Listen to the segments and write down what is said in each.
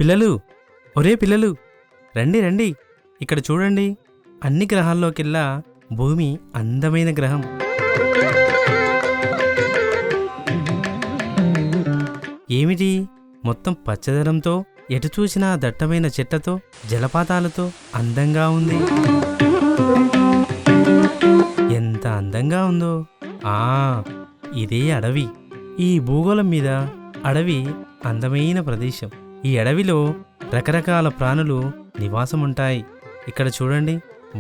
పిల్లలు, ఒరే పిల్లలు, రండి రండి, ఇక్కడ చూడండి. అన్ని గ్రహాల్లోకెల్లా భూమి అందమైన గ్రహం. ఏమిటి, మొత్తం పచ్చదనంతో, ఎటు చూసినా దట్టమైన చెట్లతో, జలపాతాలతో అందంగా ఉంది. ఎంత అందంగా ఉందో! ఇదే అడవి. ఈ భూగోళం మీద అడవి అందమైన ప్రదేశం. ఈ అడవిలో రకరకాల ప్రాణులు నివాసముంటాయి. ఇక్కడ చూడండి,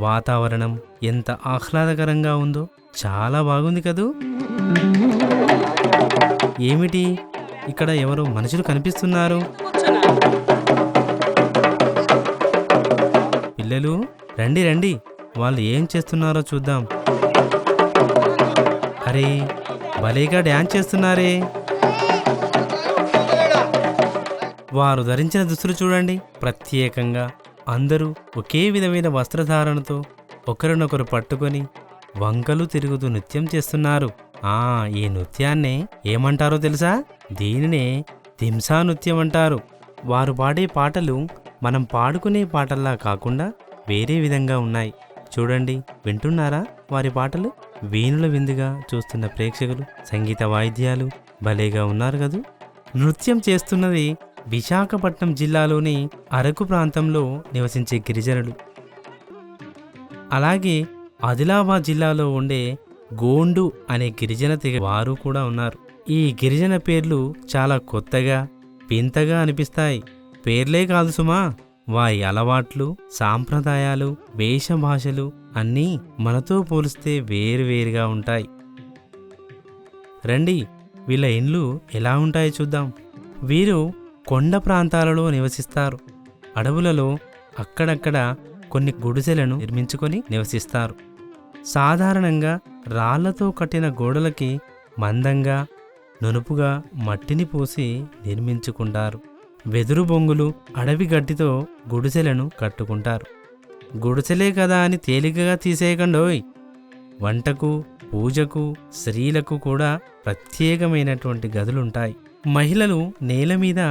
వాతావరణం ఎంత ఆహ్లాదకరంగా ఉందో. చాలా బాగుంది కదూ. ఏమిటి, ఇక్కడ ఎవరో మనుషులు కనిపిస్తున్నారు. పిల్లలు, రండి రండి, వాళ్ళు ఏం చేస్తున్నారో చూద్దాం. అరే, భలేగా డ్యాన్స్ చేస్తున్నారే. వారు ధరించిన దుస్తులు చూడండి, ప్రత్యేకంగా అందరూ ఒకే విధమైన వస్త్రధారణతో ఒకరినొకరు పట్టుకొని వంకలు తిరుగుతూ నృత్యం చేస్తున్నారు. ఈ నృత్యాన్నే ఏమంటారో తెలుసా? దీనినే దింసా నృత్యం అంటారు. వారు పాడే పాటలు మనం పాడుకునే పాటల్లా కాకుండా వేరే విధంగా ఉన్నాయి. చూడండి, వింటున్నారా వారి పాటలు? వీణుల విందుగా చూస్తున్న ప్రేక్షకులు, సంగీత వాయిద్యాలు భలేగా ఉన్నారు కదూ. నృత్యం చేస్తున్నది విశాఖపట్నం జిల్లాలోని అరకు ప్రాంతంలో నివసించే గిరిజనులు. అలాగే ఆదిలాబాద్ జిల్లాలో ఉండే గోండు అనే గిరిజన తెగ వారు కూడా ఉన్నారు. ఈ గిరిజన పేర్లు చాలా కొత్తగా, వింతగా అనిపిస్తాయి. పేర్లే కాదు సుమా, వారి అలవాట్లు, సాంప్రదాయాలు, వేషభాషలు అన్నీ మనతో పోలిస్తే వేరువేరుగా ఉంటాయి. రండి, వీళ్ళ ఇండ్లు ఎలా ఉంటాయో చూద్దాం. వీరు కొండ ప్రాంతాలలో నివసిస్తారు. అడవులలో అక్కడక్కడ కొన్ని గుడిసెలను నిర్మించుకొని నివసిస్తారు. సాధారణంగా రాళ్లతో కట్టిన గోడలకి మందంగా, నునుపుగా మట్టిని పోసి నిర్మించుకుంటారు. వెదురు బొంగులు, అడవి గడ్డితో గుడిసెలను కట్టుకుంటారు. గుడిసెలే కదా అని తేలికగా తీసేయకండోయ్. వంటకు, పూజకు, స్త్రీలకు కూడా ప్రత్యేకమైనటువంటి గదులుంటాయి. మహిళలు నేల మీద,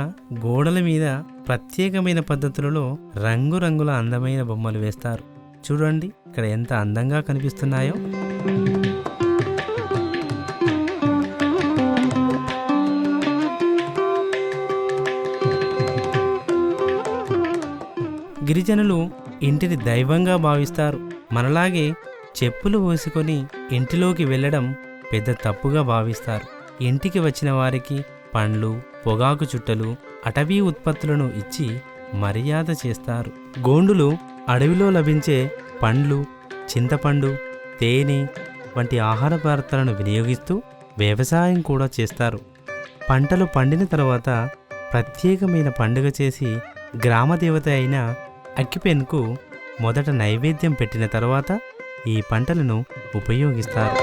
గోడల మీద ప్రత్యేకమైన పద్ధతులలో రంగురంగుల అందమైన బొమ్మలు వేస్తారు. చూడండి, ఇక్కడ ఎంత అందంగా కనిపిస్తున్నాయో. గిరిజనులు ఇంటిని దైవంగా భావిస్తారు. మనలాగే చెప్పులు వేసుకొని ఇంటిలోకి వెళ్ళడం పెద్ద తప్పుగా భావిస్తారు. ఇంటికి వచ్చిన వారికి పండ్లు, పొగాకు చుట్టలు, అటవీ ఉత్పత్తులను ఇచ్చి మర్యాద చేస్తారు. గోండులు అడవిలో లభించే పండ్లు, చింతపండు, తేనె వంటి ఆహార పదార్థాలను వినియోగిస్తూ వ్యవసాయం కూడా చేస్తారు. పంటలు పండిన తర్వాత ప్రత్యేకమైన పండుగ చేసి గ్రామదేవత అయిన అక్కిపెన్కు మొదట నైవేద్యం పెట్టిన తర్వాత ఈ పంటలను ఉపయోగిస్తారు.